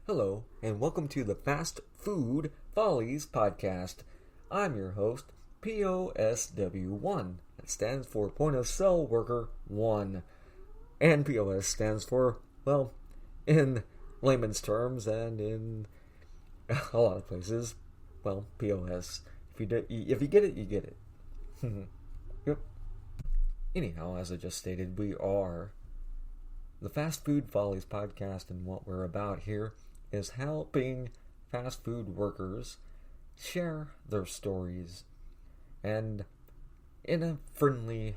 Hello, and welcome to the Fast Food Follies podcast. I'm your host, POSW1. That stands for Point of Sale Worker 1. And POS stands for, well, in layman's terms and in a lot of places, well, POS. If you get it, you get it. Yep. Anyhow, as I just stated, we are the Fast Food Follies podcast, and what we're about here is helping fast food workers share their stories and in a friendly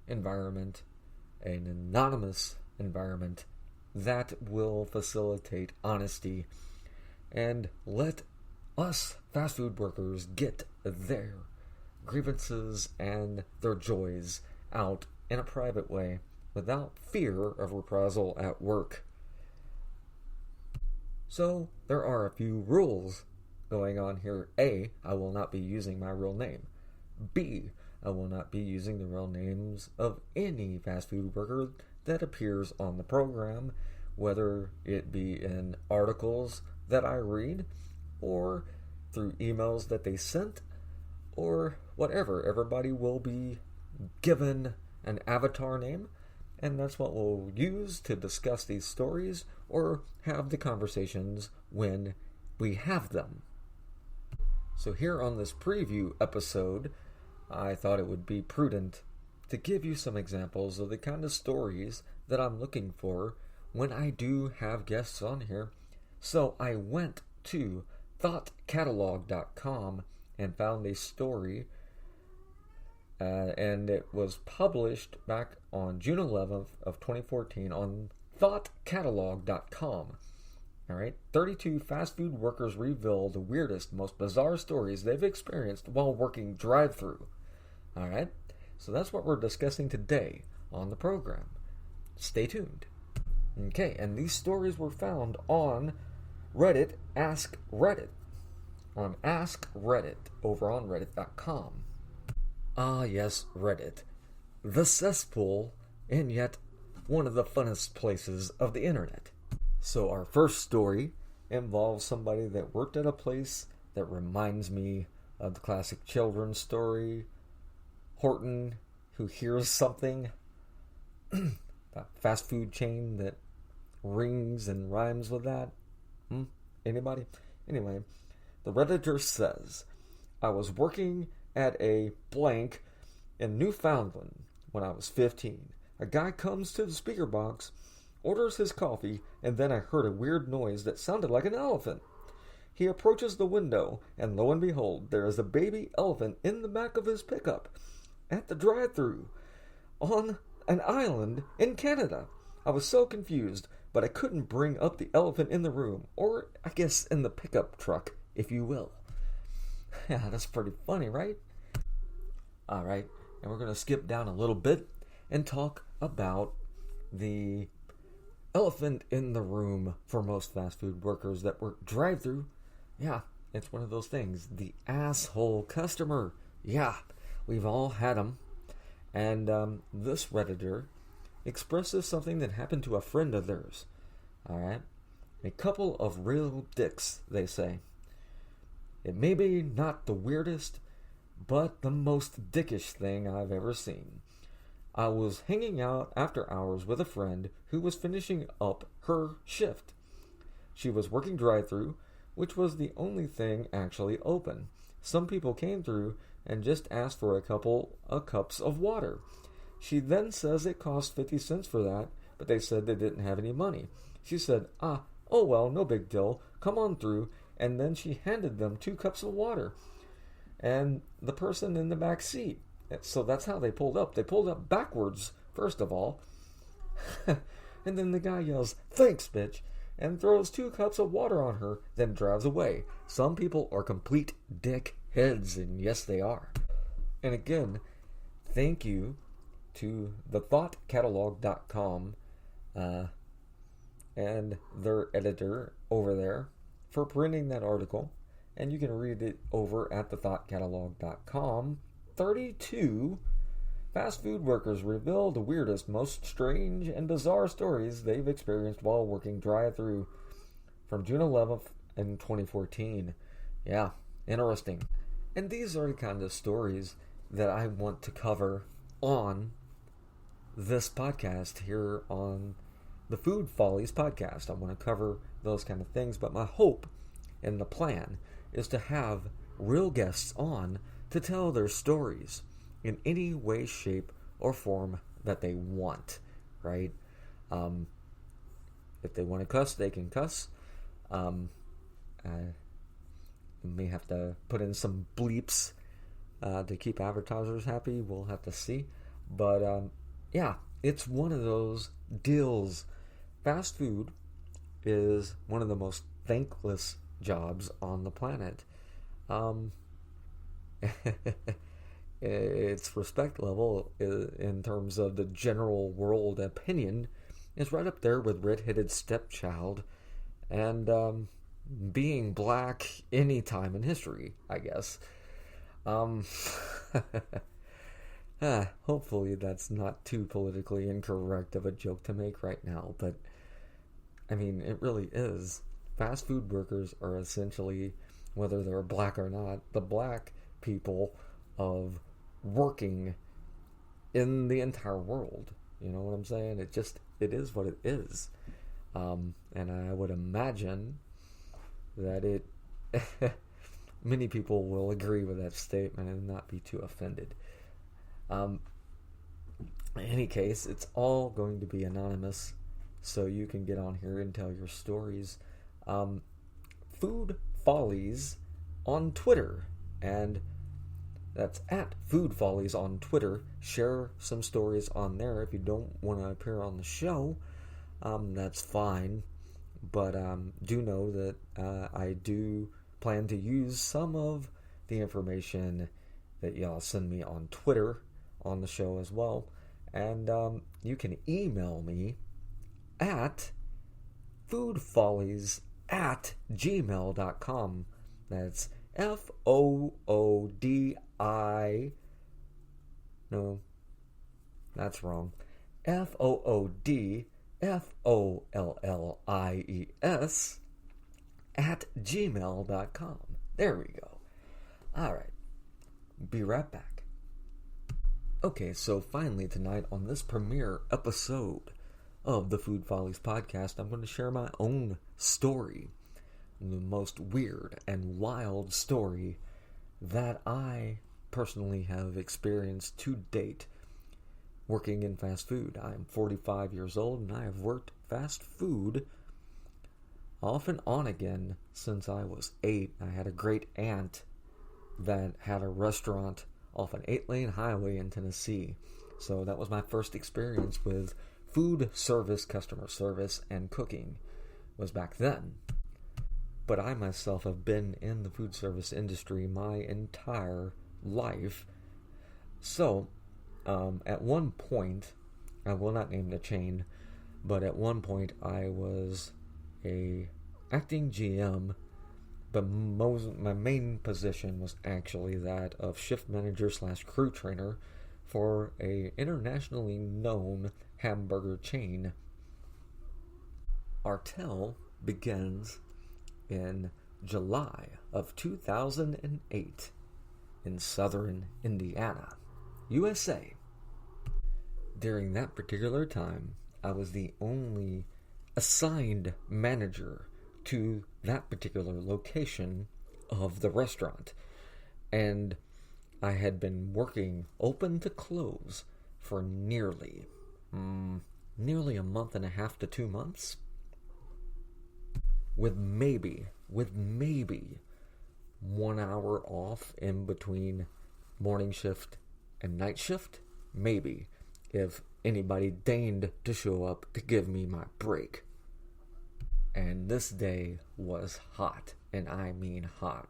environment, an anonymous environment that will facilitate honesty and let us fast food workers get their grievances and their joys out in a private way without fear of reprisal at work. So, there are a few rules going on here. A, I will not be using my real name. B, I will not be using the real names of any fast food worker that appears on the program, whether it be in articles that I read, or through emails that they sent, or whatever. Everybody will be given an avatar name, and that's what we'll use to discuss these stories or have the conversations when we have them. So here on this preview episode, I thought it would be prudent to give you some examples of the kind of stories that I'm looking for when I do have guests on here. So I went to thoughtcatalog.com and found a story, and it was published back on June 11th of 2014 on thoughtcatalog.com. Alright, 32 fast food workers reveal the weirdest, most bizarre stories they've experienced while working drive-thru. Alright, so that's what we're discussing today on the program. Stay tuned. Okay, and these stories were found on Reddit, Ask Reddit. On Ask Reddit, over on reddit.com. Ah, yes, Reddit. The cesspool, and yet one of the funnest places of the internet. So our first story involves somebody that worked at a place that reminds me of the classic children's story, Horton, who hears something, a fast food chain that rings and rhymes with that. Anybody? Anyway, the Redditor says, I was working at a blank in Newfoundland when I was 15. A guy comes to the speaker box, orders his coffee, and then I heard a weird noise that sounded like an elephant. He approaches the window, and lo and behold, there is a baby elephant in the back of his pickup at the drive-thru on an island in Canada. I was so confused, but I couldn't bring up the elephant in the room, or I guess in the pickup truck, if you will. Yeah, that's pretty funny, right? Alright, and we're going to skip down a little bit and talk about the elephant in the room for most fast food workers that work drive-thru. Yeah, it's one of those things. The asshole customer. Yeah, we've all had them. And this Redditor expresses something that happened to a friend of theirs. Alright? A couple of real dicks, they say. It may be not the weirdest, but the most dickish thing I've ever seen. I was hanging out after hours with a friend who was finishing up her shift. She was working drive-thru, which was the only thing actually open. Some people came through and just asked for a couple of cups of water. She then says it cost 50 cents for that, but they said they didn't have any money. She said, oh well, no big deal, come on through, and then she handed them 2 cups of water. And the person in the back seat. So that's how they pulled up. They pulled up backwards, first of all. And then the guy yells, thanks, bitch, and throws 2 cups of water on her, then drives away. Some people are complete dick heads, and yes, they are. And again, thank you to the thoughtcatalog.com and their editor over there for printing that article. And you can read it over at thethoughtcatalog.com. 32 fast food workers reveal the weirdest, most strange, and bizarre stories they've experienced while working drive-thru from June 11th in 2014. Yeah, interesting. And these are the kind of stories that I want to cover on this podcast here on the Food Follies podcast. I want to cover those kind of things, but my hope and the plan is to have real guests on to tell their stories in any way, shape, or form that they want, right? If they want to cuss, they can cuss. I may have to put in some bleeps to keep advertisers happy. We'll have to see. But yeah, it's one of those deals. Fast food is one of the most thankless jobs on the planet. Its respect level in terms of the general world opinion is right up there with Red-Headed Stepchild and being black any time in history, I guess. Hopefully that's not too politically incorrect of a joke to make right now, but I mean, it really is. Fast food workers are essentially, whether they're black or not, the black people of working in the entire world. You know what I'm saying? It is what it is. And I would imagine that it many people will agree with that statement and not be too offended. In any case, it's all going to be anonymous, so you can get on here and tell your stories. Food Follies on Twitter, and that's at Food Follies on Twitter. Share some stories on there. If you don't want to appear on the show, that's fine. But do know that I do plan to use some of the information that y'all send me on Twitter on the show as well. And you can email me at foodfollies@gmail.com. That's FOODI. No, that's wrong. FOODFOLLIES @gmail.com. There we go. Alright. Be right back. Okay, so finally tonight on this premiere episode of the Food Follies podcast, I'm going to share my own story. The most weird and wild story that I personally have experienced to date working in fast food. I am 45 years old and I have worked fast food off and on again since I was 8. I had a great aunt that had a restaurant off an 8-lane highway in Tennessee. So that was my first experience with food service, customer service, and cooking was back then. But I myself have been in the food service industry my entire life. So, at one point, I will not name the chain, but at one point I was a acting GM, but my main position was actually that of shift manager / crew trainer for a internationally known hamburger chain. Our tale begins in July of 2008 in southern Indiana, USA. During that particular time, I was the only assigned manager to that particular location of the restaurant, and I had been working open to close for nearly a month and a half to 2 months, with maybe 1 hour off in between morning shift and night shift, maybe, if anybody deigned to show up to give me my break. And this day was hot, and I mean hot.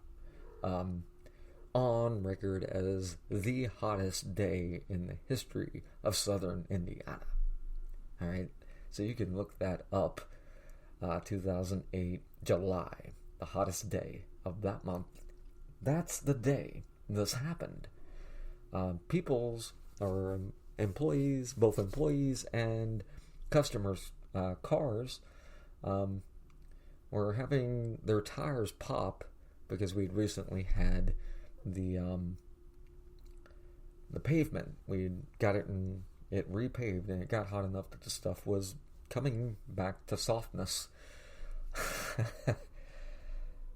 On record as the hottest day in the history of southern Indiana. Alright, so you can look that up. 2008, July, the hottest day of that month. That's the day this happened. Employees, both employees and customers' cars were having their tires pop because we'd recently had the pavement. We got it repaved, and it got hot enough that the stuff was coming back to softness.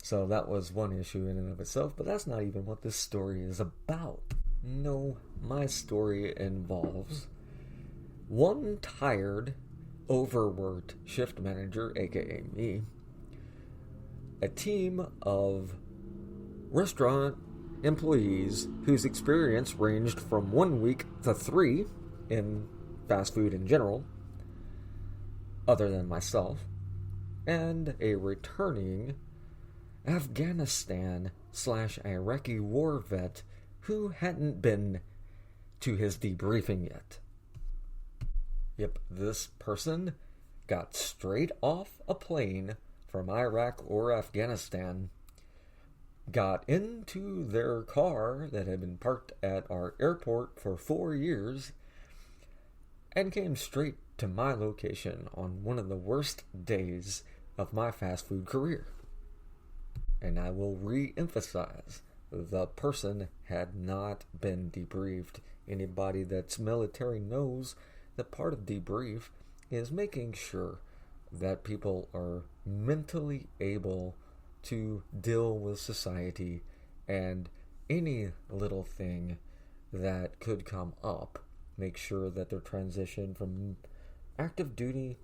So that was one issue in and of itself, but that's not even what this story is about. No, my story involves one tired, overworked shift manager, aka me, a team of restaurant employees whose experience ranged from 1 week to 3 in fast food in general, other than myself, and a returning Afghanistan/Iraqi war vet who hadn't been to his debriefing yet. Yep, this person got straight off a plane from Iraq or Afghanistan, got into their car that had been parked at our airport for 4 years, and came straight to my location on one of the worst days of my fast food career. And I will re-emphasize, the person had not been debriefed. Anybody that's military knows that part of debrief is making sure that people are mentally able to deal with society and any little thing that could come up. Make sure that their transition from active duty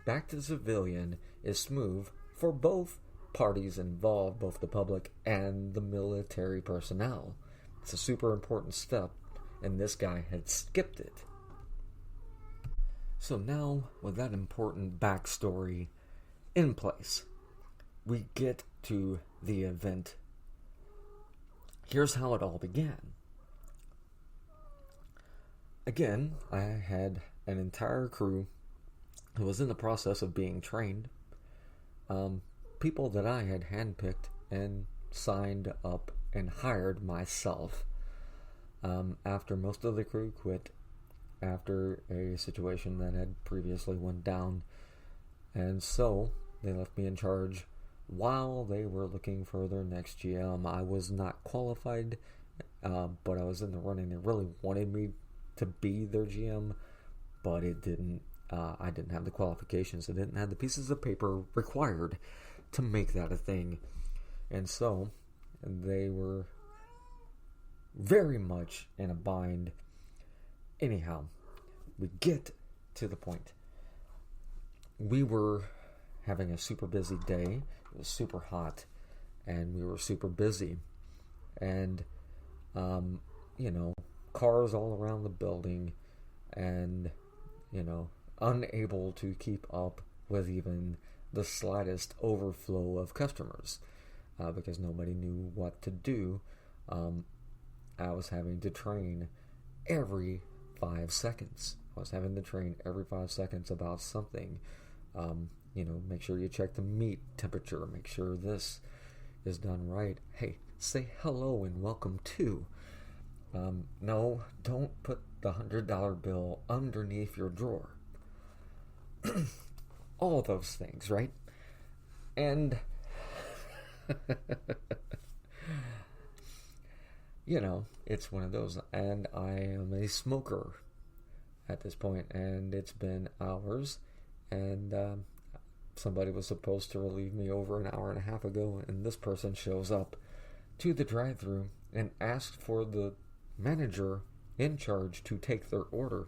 back to civilian is smooth for both parties involved, both the public and the military personnel. It's a super important step, and this guy had skipped it. So now, with that important backstory in place, we get to the event. Here's how it all began. Again, I had an entire crew who was in the process of being trained. People that I had handpicked and signed up and hired myself. After most of the crew quit after a situation that had previously went down, and so they left me in charge while they were looking for their next GM. I was not qualified, but I was in the running. They really wanted me to be their GM, but it didn't. I didn't have the qualifications. I didn't have the pieces of paper required to make that a thing. And so they were very much in a bind. Anyhow, we get to the point. We were having a super busy day. It was super hot, and we were super busy. And, cars all around the building, and, unable to keep up with even the slightest overflow of customers, because nobody knew what to do. I was having to train every 5 seconds. I was having to train every 5 seconds about something. Make sure you check the meat temperature. Make sure this is done right. Hey, say hello and welcome to. No, don't put the $100 bill underneath your drawer. All those things, right? And it's one of those. And I am a smoker at this point, and it's been hours, and somebody was supposed to relieve me over an hour and a half ago, and this person shows up to the drive-thru and asks for the manager in charge to take their order,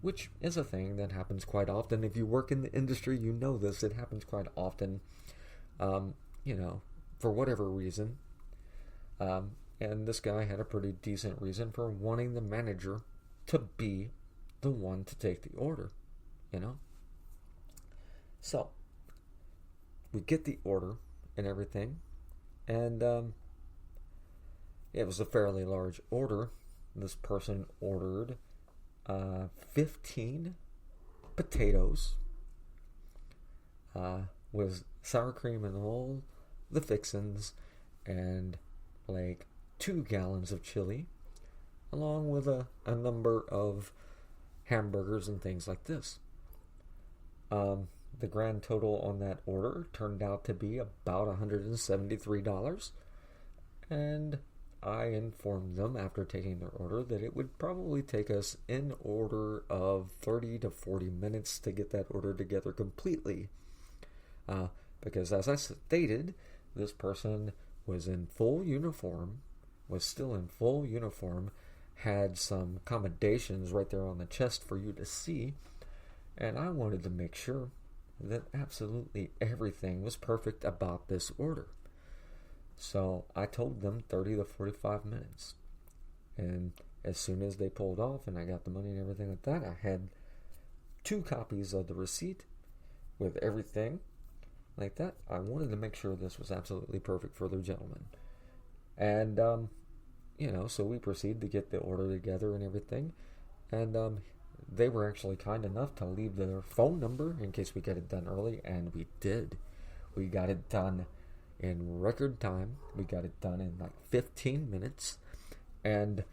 which is a thing that happens quite often. If you work in the industry, you know this. It happens quite often, for whatever reason. And this guy had a pretty decent reason for wanting the manager to be the one to take the order, So, we get the order and everything, and it was a fairly large order. This person ordered 15 potatoes with sour cream and all the fixins, and like 2 gallons of chili, along with a number of hamburgers and things like this. The grand total on that order turned out to be about $173. And I informed them after taking their order that it would probably take us in order of 30 to 40 minutes to get that order together completely. Because as I stated, this person was in full uniform, was still in full uniform, had some accommodations right there on the chest for you to see, and I wanted to make sure that absolutely everything was perfect about this order. So I told them 30 to 45 minutes. And as soon as they pulled off and I got the money and everything like that, I had 2 copies of the receipt with everything like that. I wanted to make sure this was absolutely perfect for the gentleman. And, so we proceeded to get the order together and everything. And they were actually kind enough to leave their phone number in case we get it done early, and we did. We got it done in record time. We got it done in like 15 minutes. And,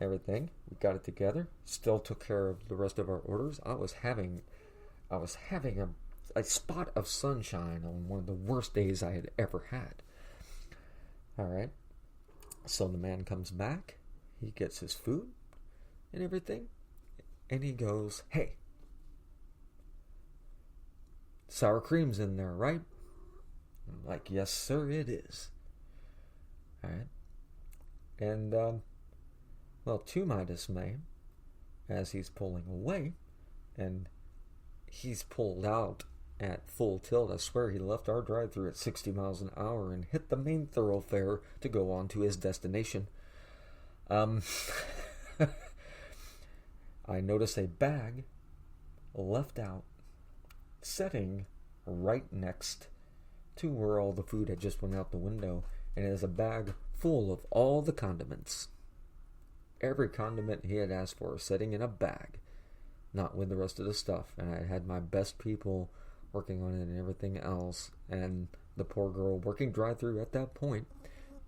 everything. We got it together. Still took care of the rest of our orders. I was having a spot of sunshine on one of the worst days I had ever had. Alright. So the man comes back. He gets his food and everything. And he goes, "Hey, sour cream's in there, right?" I'm like, "Yes, sir, it is." Alright. And, to my dismay, as he's pulling away, and he's pulled out at full tilt. I swear he left our drive-thru at 60 miles an hour and hit the main thoroughfare to go on to his destination. I notice a bag left out, sitting right next to where all the food had just went out the window, and it is a bag full of all the condiments. Every condiment he had asked for sitting in a bag, not with the rest of the stuff. And I had my best people working on it and everything else, and the poor girl working drive-thru at that point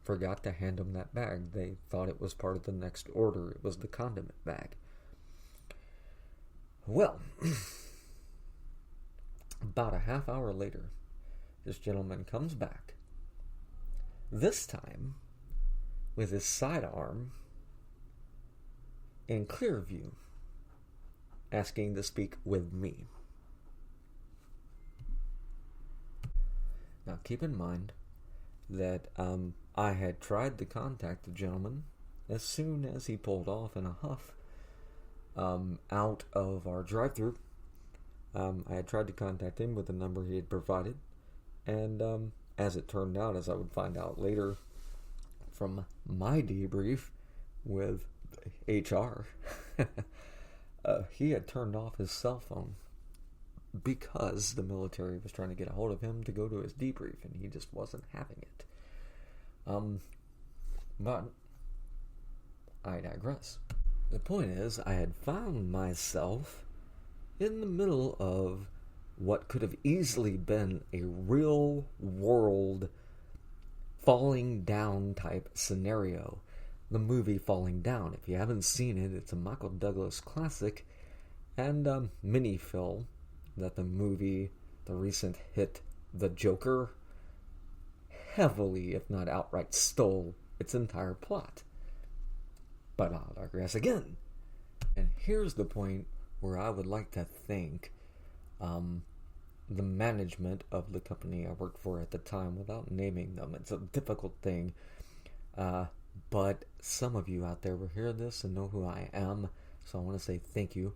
forgot to hand them that bag. They thought it was part of the next order. It was the condiment bag. Well, about a half hour later, this gentleman comes back, this time with his sidearm in clear view, asking to speak with me. Now keep in mind that I had tried to contact the gentleman as soon as he pulled off in a huff out of our drive-thru. I had tried to contact him with the number he had provided, and as it turned out, as I would find out later from my debrief with HR, he had turned off his cell phone because the military was trying to get a hold of him to go to his debrief, and he just wasn't having it. But I digress. The point is, I had found myself in the middle of what could have easily been a real world falling down type scenario. The movie Falling Down. If you haven't seen it, it's a Michael Douglas classic and mini film that the recent hit The Joker, heavily, if not outright, stole its entire plot. But I'll digress again. And here's the point where I would like to thank the management of the company I worked for at the time, without naming them. It's a difficult thing. But some of you out there will hear this and know who I am. So I want to say thank you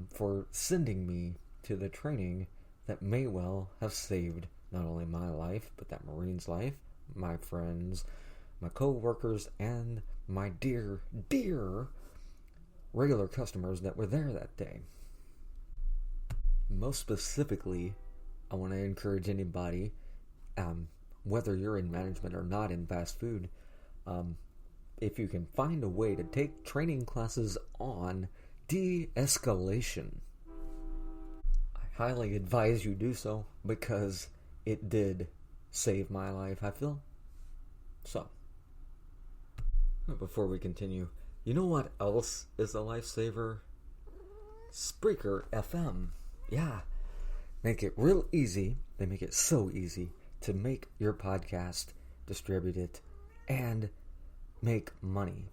for sending me to the training that may well have saved not only my life, but that Marine's life, my friends, my co-workers, and my dear, dear regular customers that were there that day. Most specifically, I want to encourage anybody, whether you're in management or not in fast food, if you can find a way to take training classes on de-escalation, I highly advise you do so, because it did save my life, I feel. So, before we continue, you know what else is a lifesaver? Spreaker FM. Yeah, make it real easy. They make it so easy to make your podcast, distribute it, and make money.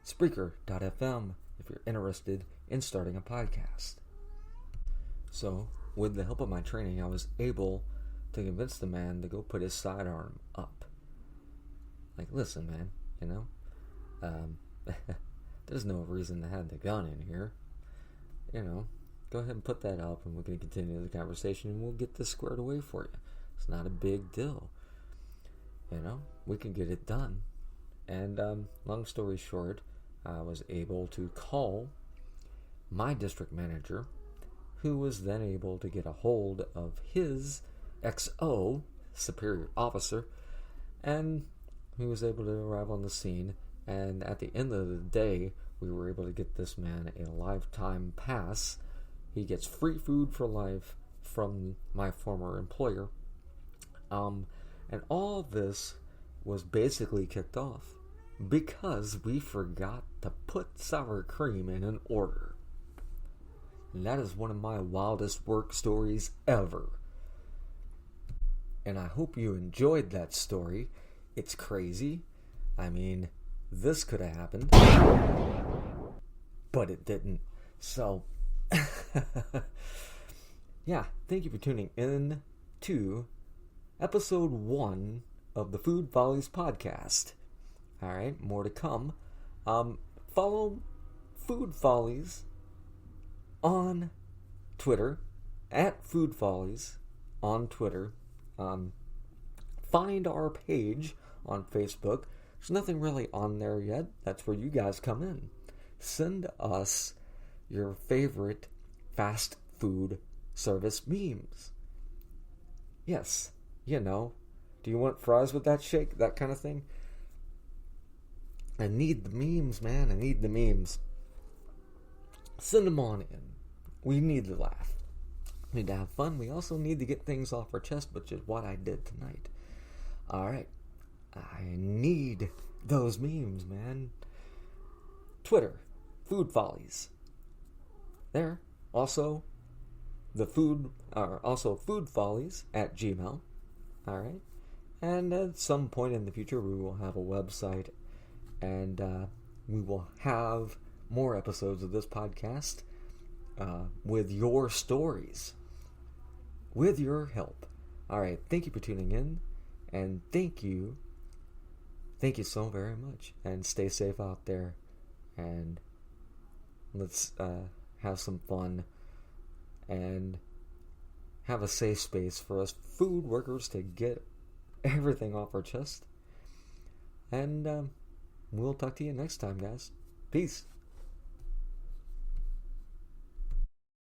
Spreaker.fm if you're interested in starting a podcast. So, with the help of my training, I was able to convince the man to go put his sidearm up. Like, listen, man, there's no reason to have the gun in here. Go ahead and put that up, and we're going to continue the conversation, and we'll get this squared away for you. It's not a big deal. We can get it done. And long story short, I was able to call my district manager, who was then able to get a hold of his XO, superior officer, and he was able to arrive on the scene. And at the end of the day, we were able to get this man a lifetime pass. He gets free food for life from my former employer. And all this was basically kicked off because we forgot to put sour cream in an order. And that is one of my wildest work stories ever. And I hope you enjoyed that story. It's crazy. I mean, this could have happened, but it didn't. So, yeah, thank you for tuning in to episode 1 of the Food Follies podcast. Alright, more to come. Follow Food Follies on Twitter, at Food Follies on Twitter. Find our page on Facebook. There's nothing really on there yet. That's where you guys come in. Send us your favorite fast food service memes. Yes, do you want fries with that shake? That kind of thing? I need the memes, man. I need the memes. Send them on in. We need to laugh. We need to have fun. We also need to get things off our chest, which is what I did tonight. Alright. I need those memes, man. Twitter, Food Follies. There. Also, Food Follies at Gmail. Alright. And at some point in the future, we will have a website, and we will have more episodes of this podcast with your stories, with your help. Alright, thank you for tuning in, and thank you so very much, and stay safe out there, and let's have some fun, and have a safe space for us food workers to get everything off our chest. And we'll talk to you next time, guys. Peace.